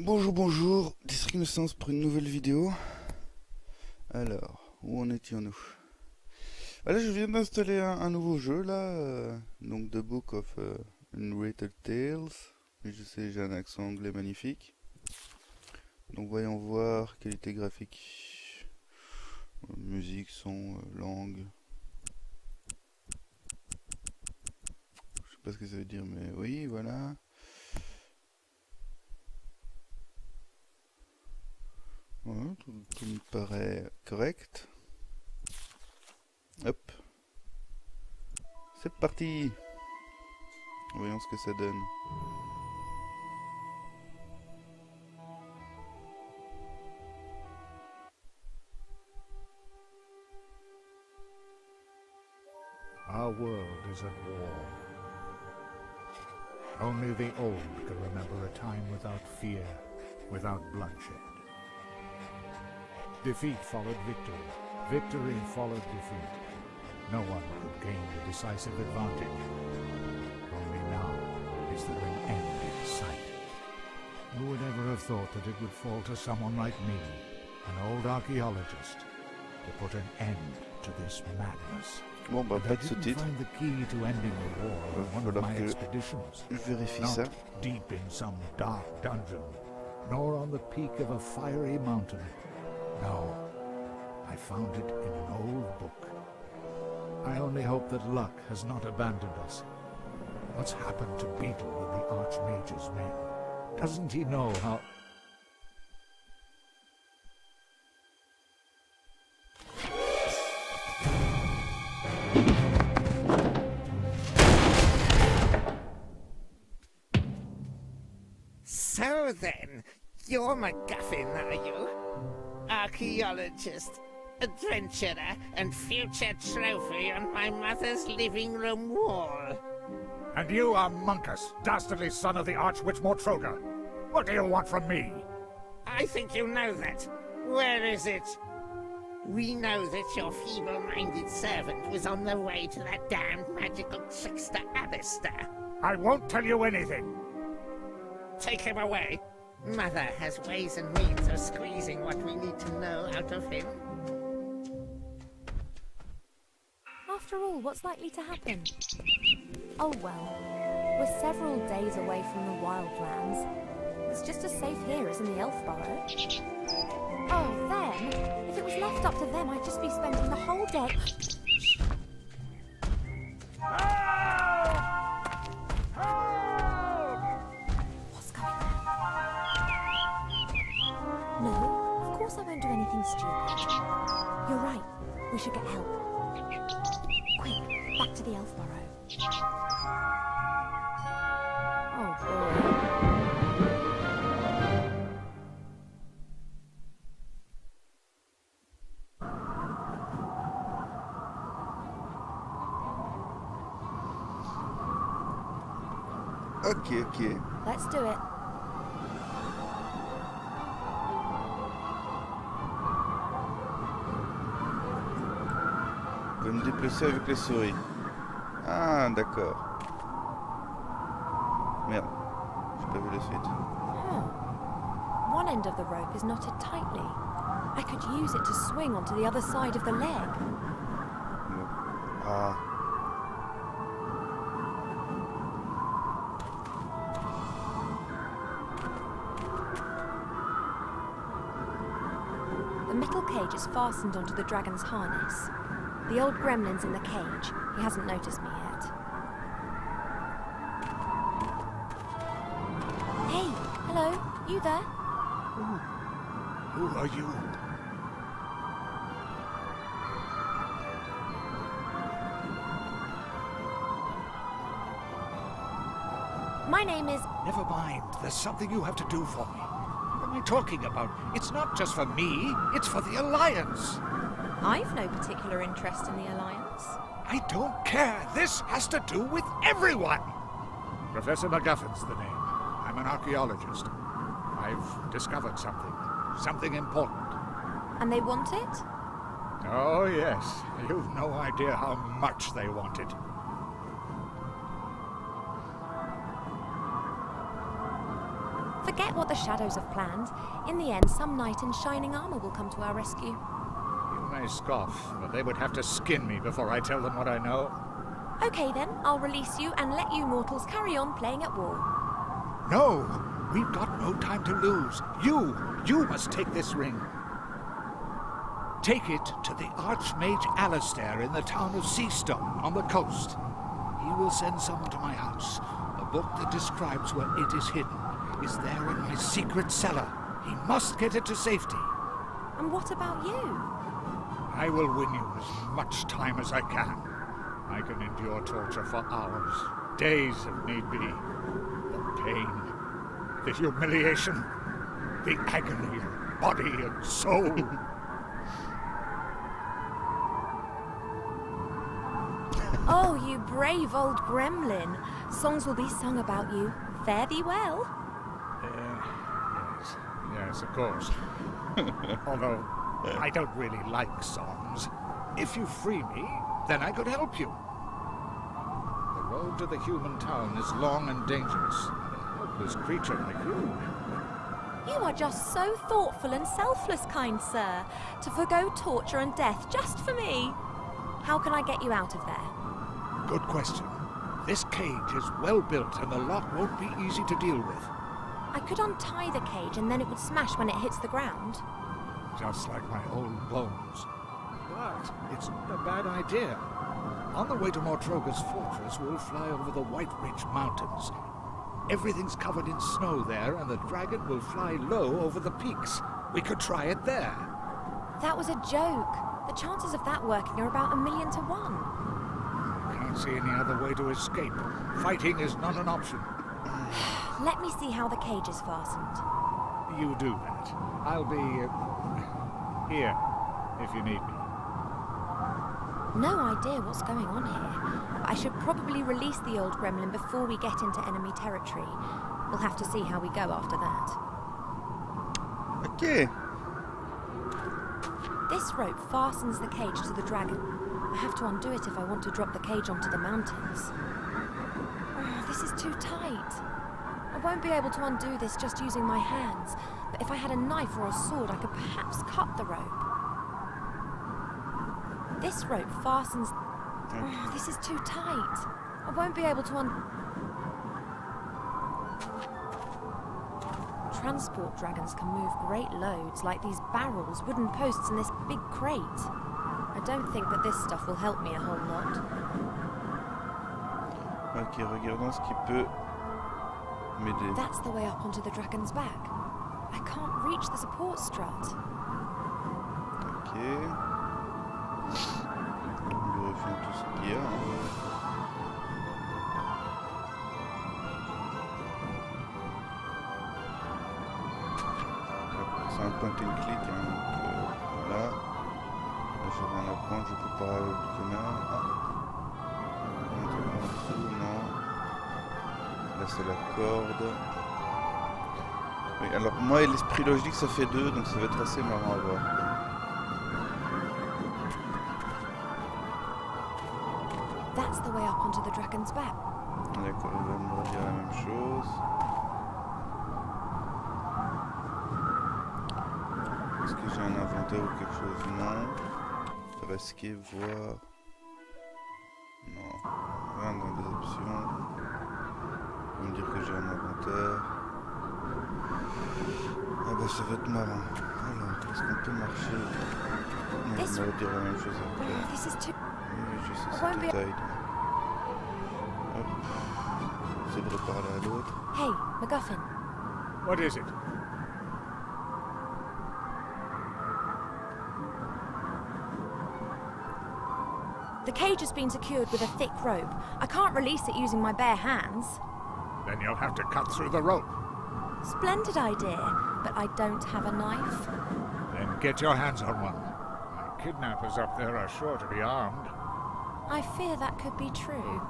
Bonjour, District Innocence pour une nouvelle vidéo. Alors, où en étions-nous? Là, je viens d'installer un nouveau jeu, là, donc The Book of Unwritten Tales. Je sais, j'ai un accent anglais magnifique. Donc voyons voir, qualité graphique, musique, son, langue. Je sais pas ce que ça veut dire, mais oui, voilà. Ouais, tout me paraît correct. Hop. C'est parti. Voyons ce que ça donne. Our world is at war. Only the old can remember a time without fear, without bloodshed. Defeat followed victory. Victory followed defeat. No one could gain the decisive advantage. Only now is there an end in sight. Who would ever have thought that it would fall to someone like me, an old archaeologist, to put an end to this madness? Bon bah pas de sous-titres. Find the key to ending the war on one of my expeditions. Je vérifie Not ça. deep in some dark dungeon, nor on the peak of a fiery mountain. No, I found it in an old book. I only hope that luck has not abandoned us. What's happened to Beetle and the Archmage's men? Doesn't he know how... So then, you're MacGuffin, are you? Archaeologist, adventurer, and future trophy on my mother's living room wall. And you are Monkus, dastardly son of the Archwitch Mortroga. What do you want from me? I think you know that. Where is it? We know that your feeble-minded servant was on the way to that damned magical trickster Alistair. I won't tell you anything. Take him away. Mother has ways and means of squeezing what we need to know out of him. After all, what's likely to happen? Oh well, we're several days away from the wildlands. It's just as safe here as in the elf burrow. Oh, them? If it was left up to them, I'd just be spending the whole day... What's going on? No, of course I won't do anything stupid. You're right, we should get help. Quick, back to the elf burrow. Oh boy. Ok. Let's do it. Je peux me déplacer avec les souris. Ah, d'accord. Merde, j'ai pas vu la suite. Huh. One end of the rope is knotted tightly. I could use it to swing onto the other side of the leg. Ah. The metal cage is fastened onto the dragon's harness. The old gremlin's in the cage. He hasn't noticed me yet. Hey, hello, you there? Who are you? My name is... Never mind. There's something you have to do for me. What am I talking about? It's not just for me. It's for the Alliance. I've no particular interest in the Alliance. I don't care. This has to do with everyone. Professor MacGuffin's the name. I'm an archaeologist. I've discovered something. Something important. And they want it? Oh, yes. You've no idea how much they want it. Forget what the shadows have planned. In the end, some knight in shining armor will come to our rescue. You may scoff, but they would have to skin me before I tell them what I know. Okay then, I'll release you and let you mortals carry on playing at war. No! We've got no time to lose. You must take this ring. Take it to the Archmage Alistair in the town of Seastone on the coast. He will send someone to my house. A book that describes where it is hidden is there in my secret cellar. He must get it to safety. And what about you? I will win you as much time as I can. I can endure torture for hours, days if need be. The pain, the humiliation, the agony of body and soul. Oh, you brave old gremlin. Songs will be sung about you. Fare thee well. Yes, of course. Although, I don't really like songs. If you free me, then I could help you. The road to the human town is long and dangerous. A helpless creature like you. You are just so thoughtful and selfless, kind sir, to forgo torture and death just for me. How can I get you out of there? Good question. This cage is well built and the lock won't be easy to deal with. I could untie the cage and then it would smash when it hits the ground. Just like my old bones. But it's not a bad idea. On the way to Mortroga's fortress, we'll fly over the White Ridge Mountains. Everything's covered in snow there, and the dragon will fly low over the peaks. We could try it there. That was a joke. The chances of that working are about 1,000,000 to 1. Can't see any other way to escape. Fighting is not an option. Let me see how the cage is fastened. You do that. I'll be here if you need me. No idea what's going on here. I should probably release the old gremlin before we get into enemy territory. We'll have to see how we go after that. Ok. This rope fastens the cage to the dragon. I have to undo it if I want to drop the cage onto the mountains. Oh, this is too tight. I won't be able to undo this just using my hands, but if I had a knife or a sword, I could perhaps cut the rope. This rope fastens... Oh, this is too tight. I won't be able to Transport dragons can move great loads, like these barrels, wooden posts, and this big crate. I don't think that this stuff will help me a whole lot. Ok, regardons ce qui peut m'aider. That's the way up onto the dragon's back. I can't reach the support strut. Ok. On vérifie tout ce qu'il y a. C'est un point and click, hein, donc voilà. Là j'ai rien à prendre, je peux pas le canard. Ah. Un truc en dessous, non. Là c'est la corde. Oui, alors moi et l'esprit logique ça fait 2, donc ça va être assez marrant à voir. That's the way up onto the dragon's back. D'accord, il va me redire la même chose. Est-ce que j'ai un inventaire ou quelque chose? Non. Risquer, voir. Non. Rien dans les options. Il va me dire que j'ai un inventaire. Ah bah ça va être marrant. Alors, est-ce qu'on peut marcher? Non, il va me dire la même chose après. Oh, this is too... Oui, je sais, c'est tout tight. Hop. J'essaie de reparler à l'autre. Hey, MacGuffin. What is it? The cage has been secured with a thick rope. I can't release it using my bare hands. Then you'll have to cut through the rope. Splendid idea, but I don't have a knife. Then get your hands on one. My kidnappers up there are sure to be armed. I fear that could be true.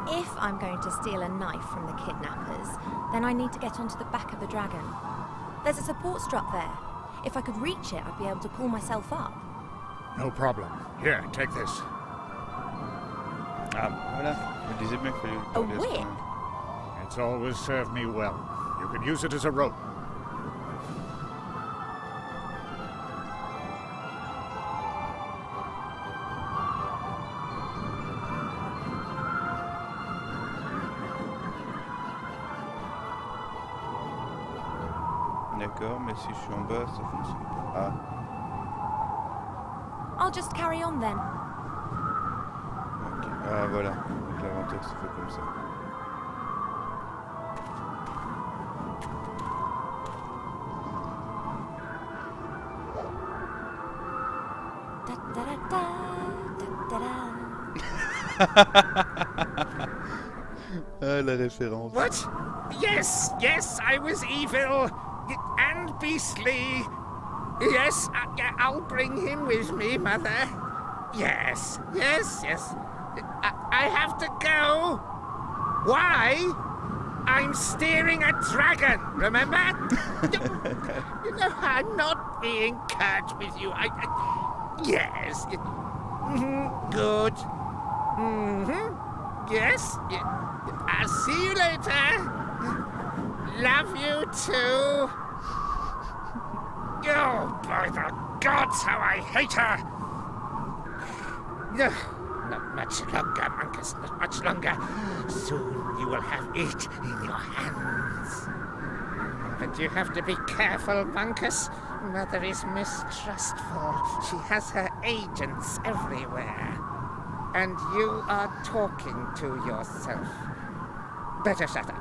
If I'm going to steal a knife from the kidnappers, then I need to get onto the back of the dragon. There's a support strut there. If I could reach it, I'd be able to pull myself up. No problem. Here, take this. Ah, voilà. Je disais bien qu'il fallait A parler à ce whip? moment. It's always served me well. You can use it as a rope. D'accord, mais si je suis en bas, ça fonctionne pas. Ah, I'll just carry on then. ok. Ah, voilà. Donc l'aventure se fait comme ça. Da da da da da da. Ah, la référence. What? Yes, yes, I was evil and beastly. Yes, I'll bring him with me, Mother. Yes, yes, yes. I have to go. Why? I'm steering a dragon, remember? You know, I'm not being curt with you. Yes. Good. Yes. I'll see you later. Love you too. Oh, by the gods, how I hate her! Not much longer, Monkus, not much longer. Soon you will have it in your hands. But you have to be careful, Monkus. Mother is mistrustful. She has her agents everywhere. And you are talking to yourself. Better shut up.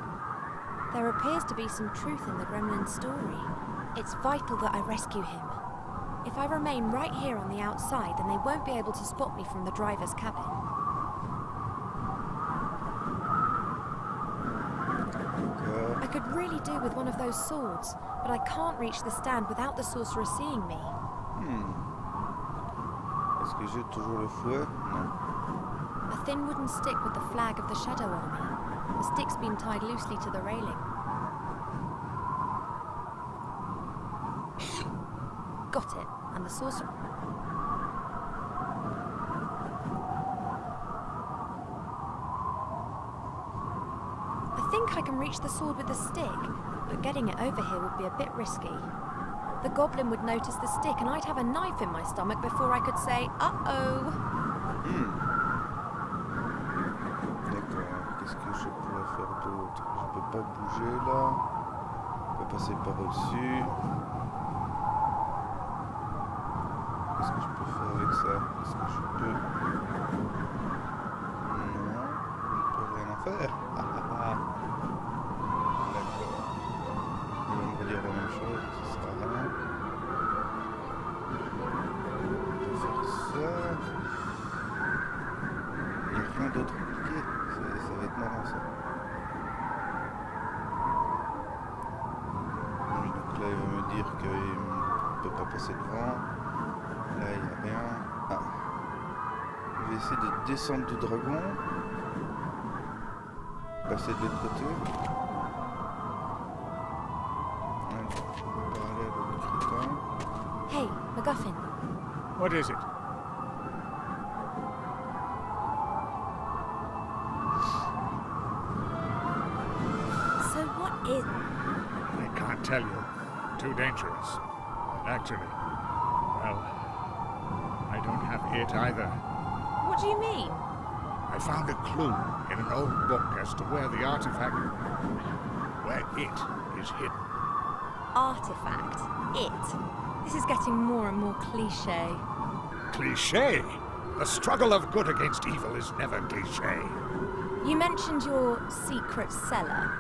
There appears to be some truth in the gremlin story. It's vital that I rescue him. If I remain right here on the outside, then they won't be able to spot me from the driver's cabin. I could really do with one of those swords, but I can't reach the stand without the sorcerer seeing me. Est-ce que j'ai toujours le fouet? Non. A thin wooden stick with the flag of the Shadow Army. The stick's been tied loosely to the railing. Got it, and the sorcerer... I think I can reach the sword with the stick, but getting it over here would be a bit risky. The goblin would notice the stick and I'd have a knife in my stomach before I could say, uh-oh. D'accord, qu'est-ce que je pourrais faire d'autre? Je peux pas bouger là. Je peux passer par-dessus. Qu'est-ce que je peux faire avec ça? Est-ce que je peux... Non, je ne peux rien en faire. D'accord. Il va me redire la même chose, ça sert à rien. Je peux faire ça. Il n'y a rien d'autre compliqué. Ça va être marrant ça. Oui, donc là il va me dire qu'il ne peut pas passer devant. Là il n'y a rien. Ah. Je vais essayer de descendre du dragon. Passer de l'autre côté. Alors, on va parler à l'autre crétin. Hey, MacGuffin. What is it? So what is... I can't tell you. Too dangerous. Actually, well, I don't have it either. What do you mean? I found a clue in an old book as to where the artifact... where it is hidden. Artifact. It. This is getting more and more cliché. Cliché? The struggle of good against evil is never cliché. You mentioned your secret cellar.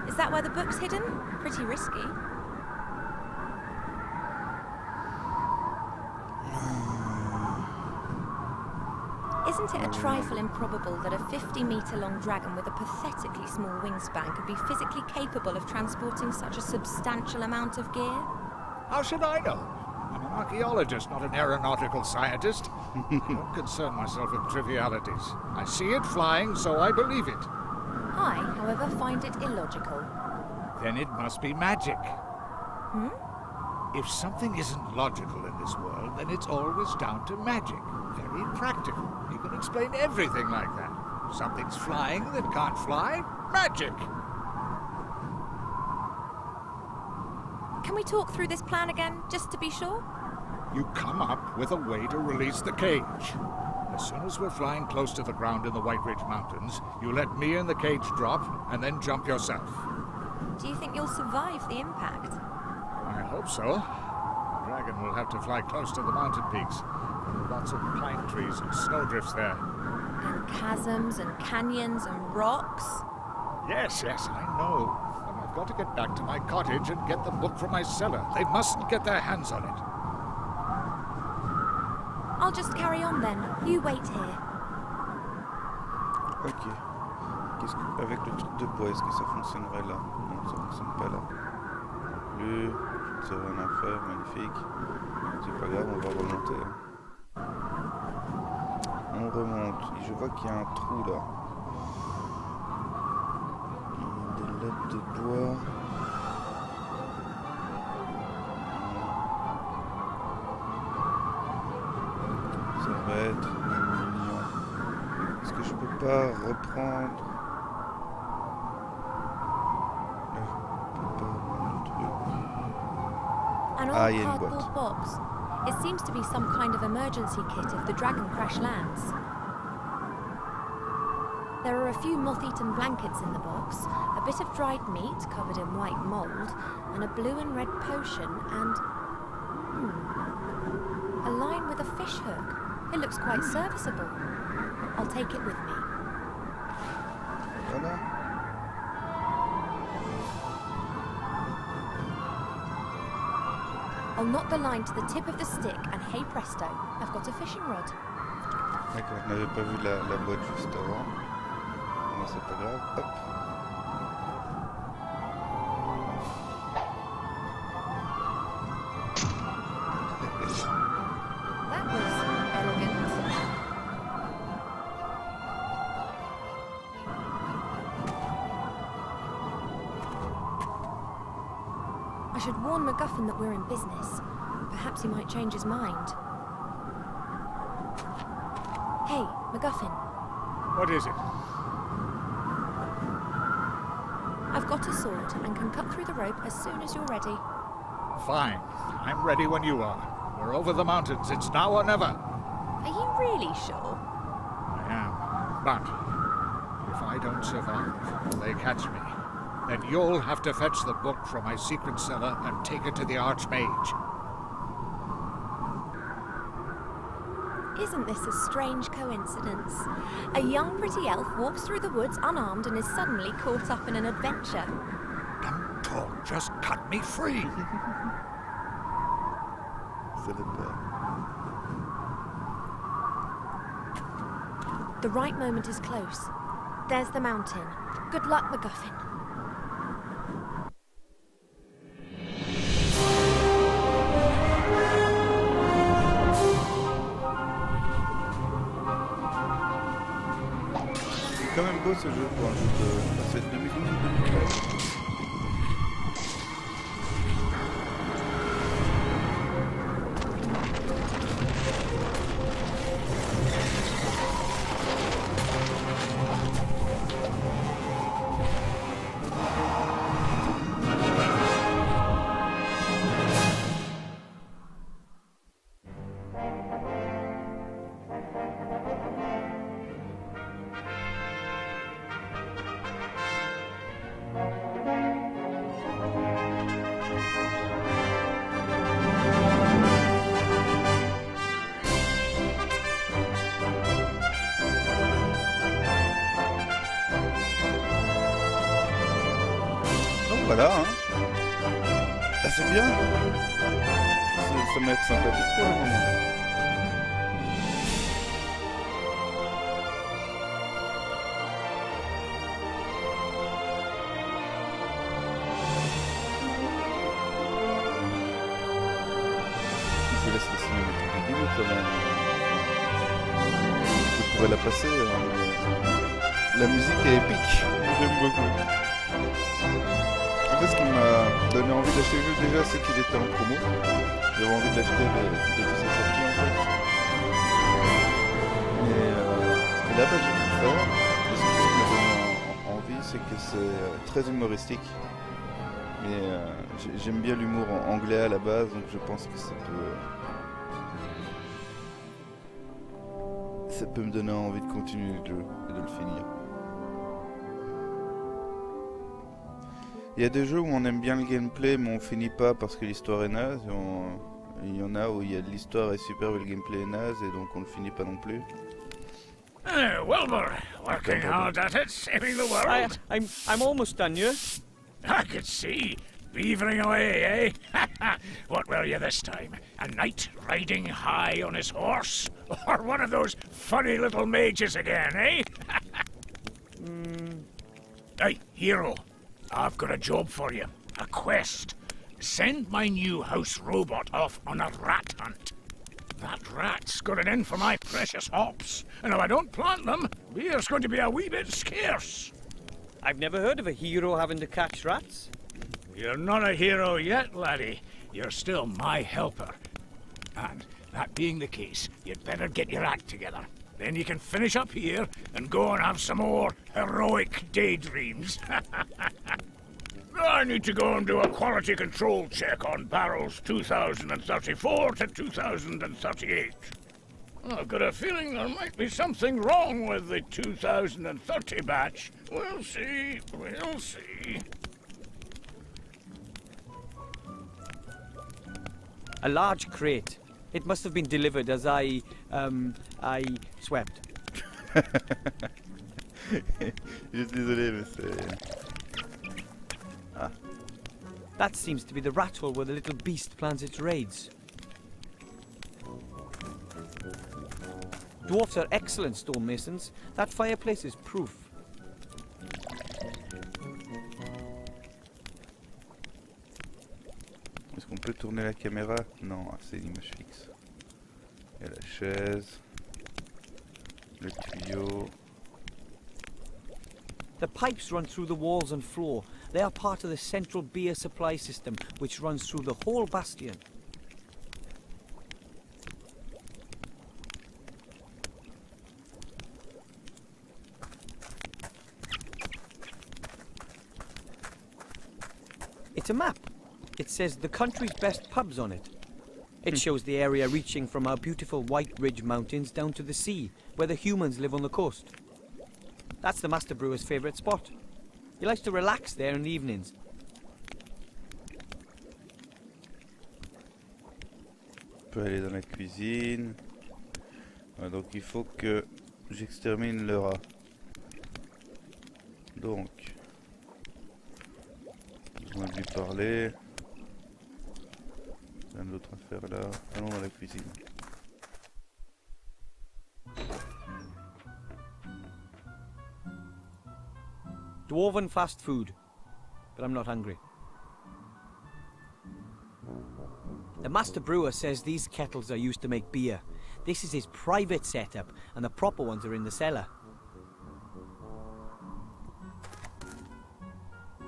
Is that where the book's hidden? Pretty risky. Isn't it a trifle improbable that a 50-metre-long dragon with a pathetically small wingspan could be physically capable of transporting such a substantial amount of gear? How should I know? I'm an archaeologist, not an aeronautical scientist. I don't concern myself with trivialities. I see it flying, so I believe it. I, however, find it illogical. Then it must be magic. Hmm? If something isn't logical in this world, then it's always down to magic. Very practical. You can explain everything like that. Something's flying that can't fly? Magic! Can we talk through this plan again, just to be sure? You come up with a way to release the cage. As soon as we're flying close to the ground in the White Ridge Mountains, you let me in the cage drop, and then jump yourself. Do you think you'll survive the impact? I hope so. The dragon will have to fly close to the mountain peaks. There are lots of pine trees and snowdrifts there. And chasms and canyons and rocks? Yes, I know. And I've got to get back to my cottage and get the book from my cellar. They mustn't get their hands on it. I'll just carry on then. You wait here. Ok. Avec le truc de bois, est-ce que ça fonctionnerait là? Non, ça fonctionne pas là. Plus. C'est un enfer, magnifique. C'est pas grave, on va remonter. Hein. On remonte. Je vois qu'il y a un trou là. Il y a des lattes de bois. Ça va être mignon. Est-ce que je peux pas reprendre le truc? An Ah, old il y a une cardboard boîte. box. It seems to be some kind of emergency kit if the dragon crash lands. There are a few moth-eaten blankets in the box, a bit of dried meat covered in white mould, and a blue and red potion, and... a line with a fish hook. It looks quite serviceable. I'll take it with me. Voilà. I'll knot the line to the tip of the stick, and hey presto, I've got a fishing rod. D'accord, je n'avais pas vu la boîte juste avant. Non, c'est pas grave. Hop. That was elegant. I should warn MacGuffin that we're in business. Perhaps he might change his mind. Hey, MacGuffin, What is it? I've got a sword and can cut through the rope as soon as you're ready. Fine. I'm ready when you are. We're over the mountains. It's now or never. Are you really sure? I am. But if I don't survive, or they catch me, then you'll have to fetch the book from my secret cellar and take it to the Archmage. Isn't this a strange coincidence? A young pretty elf walks through the woods unarmed and is suddenly caught up in an adventure. Don't talk. Just cut me free. C'est le père. The right moment is close. There's the mountain. Good luck, MacGuffin. C'est quand même beau ce jeu pour un jeu de... C'est 2012 ou 2013. Voilà, hein. Ah, c'est bien. Ça m'a l'air sympathique pour le moment. Je laisse la cinématique du début quand même. Je pourrais la passer. La musique est épique. J'aime beaucoup. En fait, ce qui m'a donné envie d'acheter le jeu déjà, c'est qu'il était en promo. J'avais envie de l'acheter depuis sa sortie en fait. Et là, j'ai pu le faire. Et ce qui m'a donné envie, c'est que c'est très humoristique. Mais j'aime bien l'humour anglais à la base, donc je pense que ça peut me donner envie de continuer le jeu et de le finir. Il y a des jeux où on aime bien le gameplay mais on finit pas parce que l'histoire est naze. Il y en a où l'histoire est superbe et le gameplay est naze et donc on le finit pas non plus. Wilbur, working hard at it, saving the world. I'm almost done, you. I could see. Beavering away, eh? What were you this time? A knight riding high on his horse? Or one of those funny little mages again, eh? Hey, hero. I've got a job for you. A quest. Send my new house robot off on a rat hunt. That rat's got it in for my precious hops. And if I don't plant them, beer's going to be a wee bit scarce. I've never heard of a hero having to catch rats. You're not a hero yet, laddie. You're still my helper. And that being the case, you'd better get your act together. Then you can finish up here and go and have some more heroic daydreams. I need to go and do a quality control check on barrels 2034 to 2038. I've got a feeling there might be something wrong with the 2030 batch. We'll see, we'll see. A large crate. It must have been delivered as I swept. Je suis désolé mais c'est... Ah. That seems to be the rat hole where the little beast plans its raids. Dwarfs are excellent stonemasons. That fireplace is proof. Est-ce qu'on peut tourner la caméra? Non, c'est l'image fixe. Il y a la chaise, le tuyau. The pipes run through the walls and floor. They are part of the central beer supply system, which runs through the whole bastion. It's a map. It says the country's best pubs on it. It shows the area reaching from our beautiful White Ridge Mountains down to the sea, where the humans live on the coast. That's the Master Brewer's favourite spot. He likes to relax there in the evenings. On peut aller dans la cuisine. Ouais, donc il faut que j'extermine le rat. Donc, besoin de lui parler. Rien d'autre à faire là. Allons dans la cuisine. Dwarven fast food, but I'm not hungry. The Master Brewer says these kettles are used to make beer. This is his private setup, and the proper ones are in the cellar.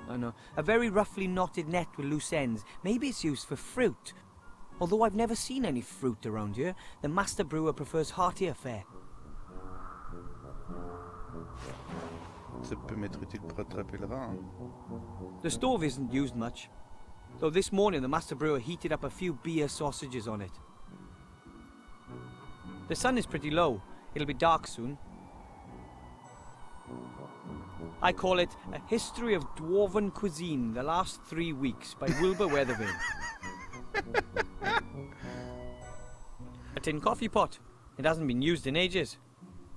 I know. A very roughly knotted net with loose ends. Maybe it's used for fruit. Although I've never seen any fruit around here, the Master Brewer prefers heartier fare. Ça peut m'être utile pour attraper le rat. Hein. The stove isn't used much, though this morning the Master Brewer heated up a few beer sausages on it. The sun is pretty low. It'll be dark soon. I call it A History of Dwarven Cuisine, the last 3 weeks, by Wilbur Weatherville. A tin coffee pot. It hasn't been used in ages.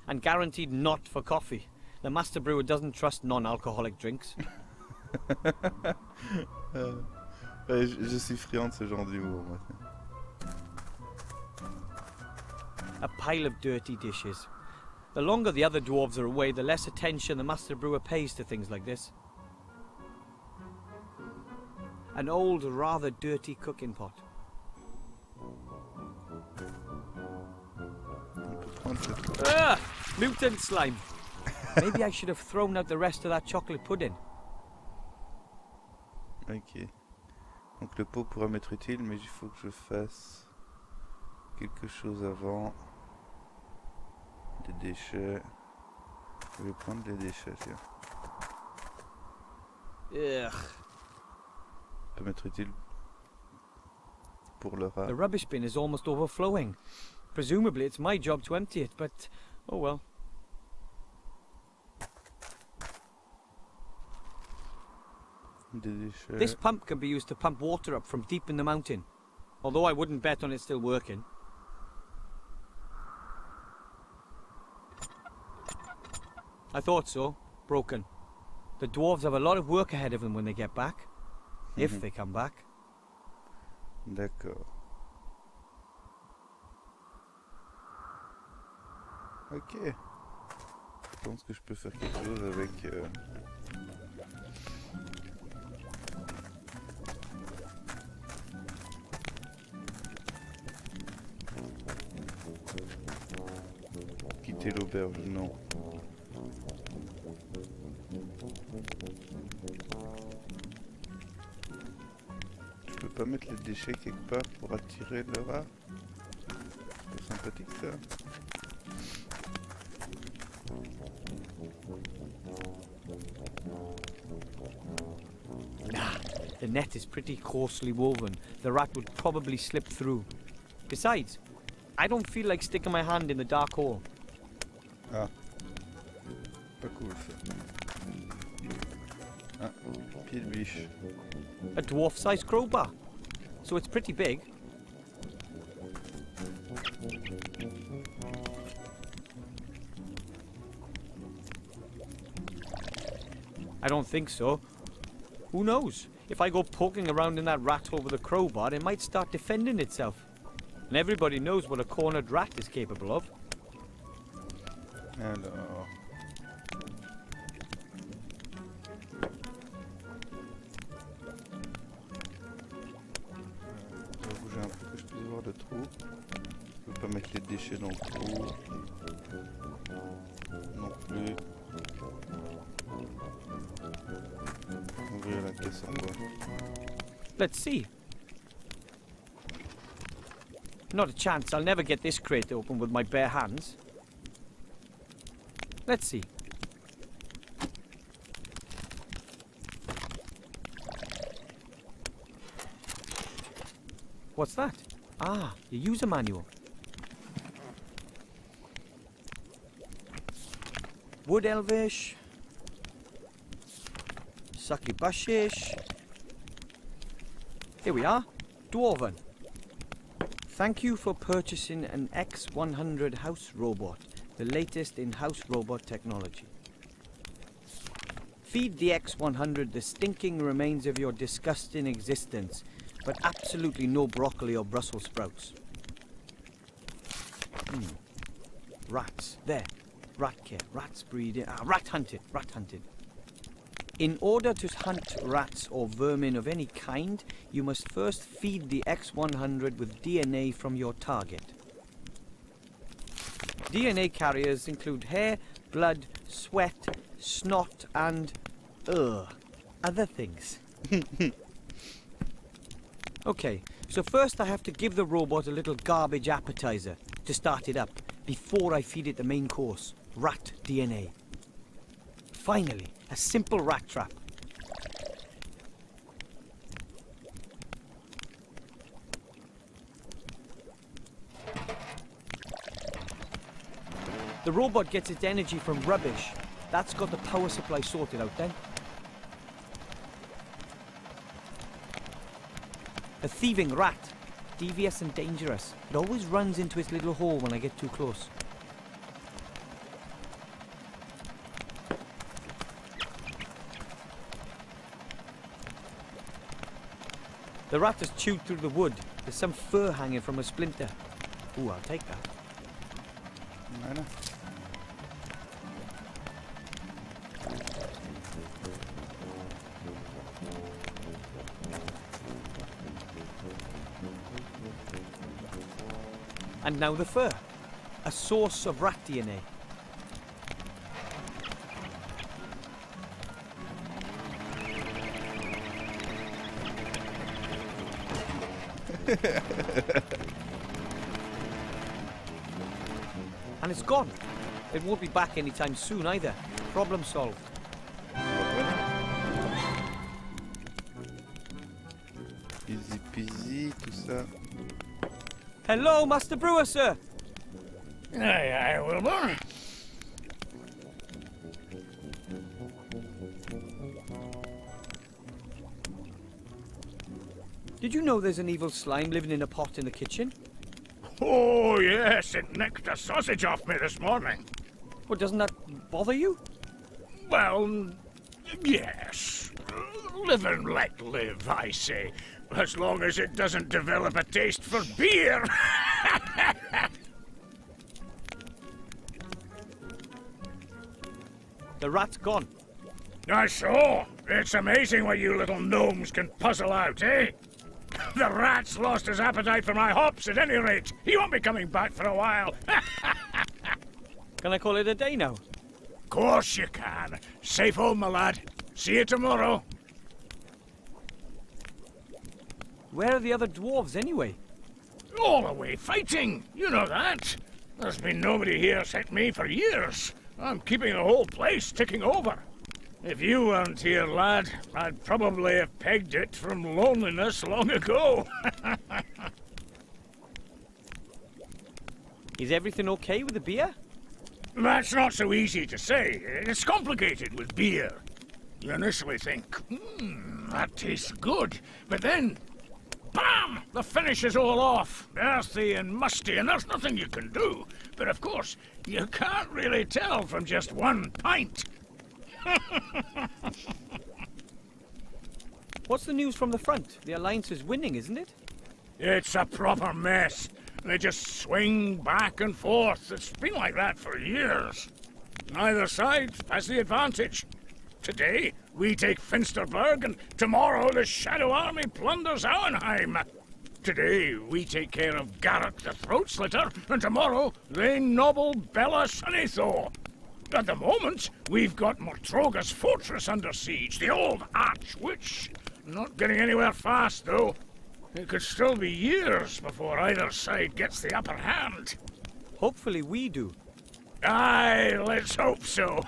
And guaranteed not for coffee. The Master Brewer doesn't trust non-alcoholic drinks. Je suis friand de ce genre d'humour, moi. A pile of dirty dishes. The longer the other dwarves are away, the less attention the Master Brewer pays to things like this. An old, rather dirty cooking pot. Ah! Mutant slime! Maybe I should have thrown out the rest of that chocolate pudding. Ok. Donc le pot pourra m'être utile, mais il faut que je fasse quelque chose avant. Des déchets. Je vais prendre les déchets, tiens. Ugh. peut m'être utile pour le rat. The rubbish bin is almost overflowing. Presumably it's my job to empty it, but oh well. Des déchets. This pump can be used to pump water up from deep in the mountain. Although I wouldn't bet on it still working. I thought so. Broken. The dwarves have a lot of work ahead of them when they get back. If they come back. D'accord. Ok. Je pense que je peux faire quelque chose avec... Quitter l'auberge, non. Je peux pas mettre les déchets quelque part pour attirer le rat? C'est sympathique ça. The net is pretty coarsely woven. The rat would probably slip through. Besides, I don't feel like sticking my hand in the dark hole. Ah. Pas cool ça. Ah, pied de biche. A dwarf-sized crowbar. So it's pretty big. I don't think so. Who knows? If I go poking around in that rat hole with a crowbar, it might start defending itself. And everybody knows what a cornered rat is capable of. Alors... je vais bouger un peu que je puisse voir le trou. Je peux pas mettre les déchets dans le trou. Non plus. Ouvrir la caisse en bois. Let's see. Not a chance. I'll never get this crate open with my bare hands. Let's see. What's that? Ah, the user manual. Wood elvish. Succubushish. Here we are. Dwarven. Thank you for purchasing an X100 house robot, the latest in house robot technology. Feed the X100 the stinking remains of your disgusting existence, but absolutely no broccoli or Brussels sprouts. Rats. There. Rat care. Rats breeding. Rat hunted. Rat hunted. In order to hunt rats or vermin of any kind, you must first feed the X100 with DNA from your target. DNA carriers include hair, blood, sweat, snot, and... other things. Okay, so first I have to give the robot a little garbage appetizer to start it up, before I feed it the main course, rat DNA. Finally, a simple rat trap. The robot gets its energy from rubbish. That's got the power supply sorted out then. A thieving rat. Devious and dangerous. It always runs into its little hole when I get too close. The rat has chewed through the wood. There's some fur hanging from a splinter. Ooh, I'll take that. Voilà. And now the fur. A source of rat DNA. And it's gone. It won't be back anytime soon either. Problem solved. peasy, tout ça. Hello, Master Brewer, sir. Aye, aye, Wilbur. Did you know there's an evil slime living in a pot in the kitchen? Oh, yes, it nicked a sausage off me this morning. Well, doesn't that bother you? Well, yes. Live and let live, I say. As long as it doesn't develop a taste for beer. The rat's gone. I saw. It's amazing what you little gnomes can puzzle out, eh? The rat's lost his appetite for my hops at any rate. He won't be coming back for a while. Can I call it a day now? Course you can. Safe home, my lad. See you tomorrow. Where are the other dwarves anyway? All away fighting. You know that. There's been nobody here except me for years. I'm keeping the whole place ticking over. If you weren't here, lad, I'd probably have pegged it from loneliness long ago. Is everything okay with the beer? That's not so easy to say. It's complicated with beer. You initially think, that tastes good. But then, bam! The finish is all off. Earthy and musty, and there's nothing you can do. But of course, you can't really tell from just one pint. What's the news from the front? The Alliance is winning, isn't it? It's a proper mess. They just swing back and forth. It's been like that for years. Neither side has the advantage. Today, we take Finsterberg, and tomorrow the Shadow Army plunders Auenheim. Today, we take care of Garrett the Throat Slitter, and tomorrow they nobble Bella Sunnithor. At the moment, we've got Mortroga's fortress under siege, the old Archwitch. Not getting anywhere fast, though. It could still be years before either side gets the upper hand. Hopefully we do. Aye, let's hope so.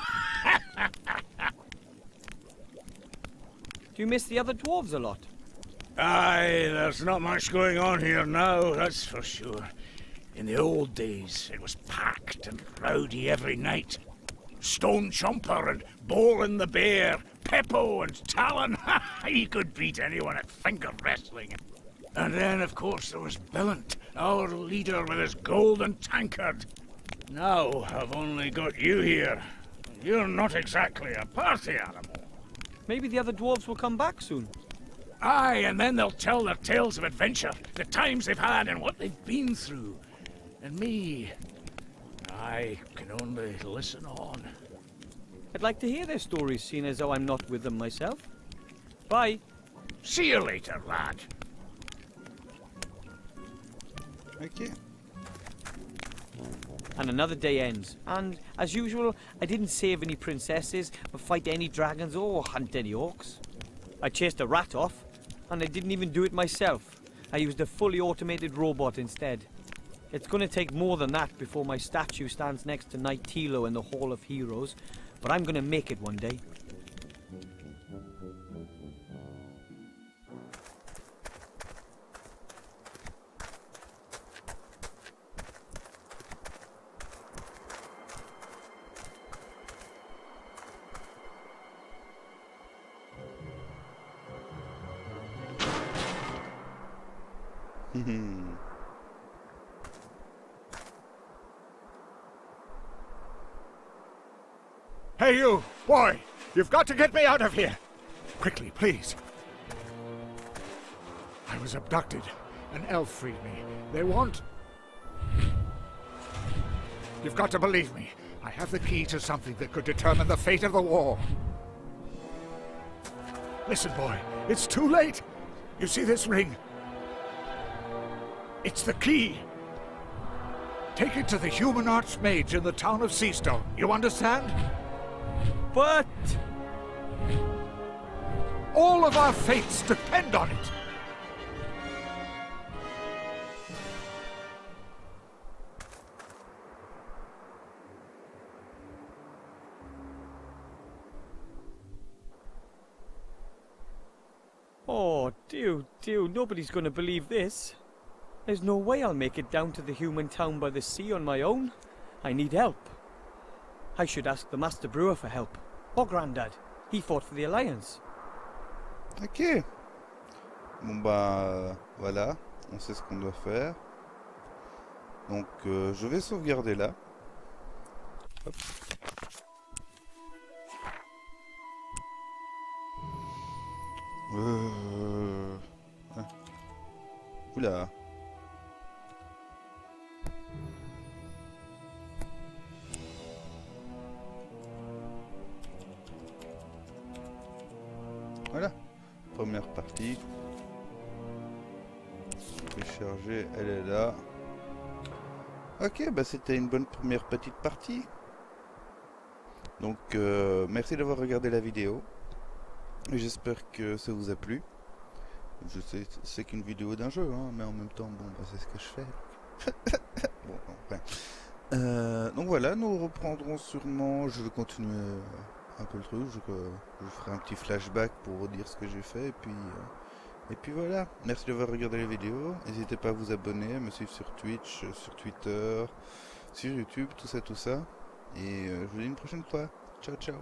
Do you miss the other dwarves a lot? Aye, there's not much going on here now, that's for sure. In the old days, it was packed and rowdy every night. Stone Chomper and Bolin the Bear, Peppo and Talon. He could beat anyone at finger wrestling. And then, of course, there was Billant, our leader with his golden tankard. Now I've only got you here. You're not exactly a party animal. Maybe the other dwarves will come back soon. Aye, and then they'll tell their tales of adventure, the times they've had and what they've been through. And me, I can only listen on. I'd like to hear their stories, seeing as though I'm not with them myself. Bye. See you later, lad. Ok. And another day ends. And, as usual, I didn't save any princesses, or fight any dragons, or hunt any orcs. I chased a rat off, and I didn't even do it myself. I used a fully automated robot instead. It's going to take more than that before my statue stands next to Knight Tilo in the Hall of Heroes, but I'm going to make it one day. Hey, you! Boy! You've got to get me out of here! Quickly, please. I was abducted. An elf freed me. They want... You've got to believe me. I have the key to something that could determine the fate of the war. Listen, boy. It's too late. You see this ring? It's the key. Take it to the human archmage in the town of Seastone. You understand? But... all of our fates depend on it. Oh, Oh, dear, nobody's gonna believe this. There's no way I'll make it down to the human town by the sea on my own. I need help. I should ask the Master Brewer for help. Or Grandad. He fought for the Alliance. Ok. Bon bah voilà, on sait ce qu'on doit faire. Donc je vais sauvegarder là. Hop. Ah. Oula. Voilà. Première partie. Télécharger, elle est là. Ok, bah c'était une bonne première petite partie. Donc merci d'avoir regardé la vidéo. J'espère que ça vous a plu. Je sais, c'est qu'une vidéo d'un jeu, hein, mais en même temps, bon, bah, c'est ce que je fais. Bon, enfin. Donc voilà, nous reprendrons sûrement. Je vais continuer un peu le truc. Je ferai un petit flashback pour dire ce que j'ai fait. Et puis voilà. Merci d'avoir regardé la vidéo. N'hésitez pas à vous abonner, à me suivre sur Twitch, sur Twitter, sur YouTube, tout ça. Et je vous dis une prochaine fois. Ciao, ciao.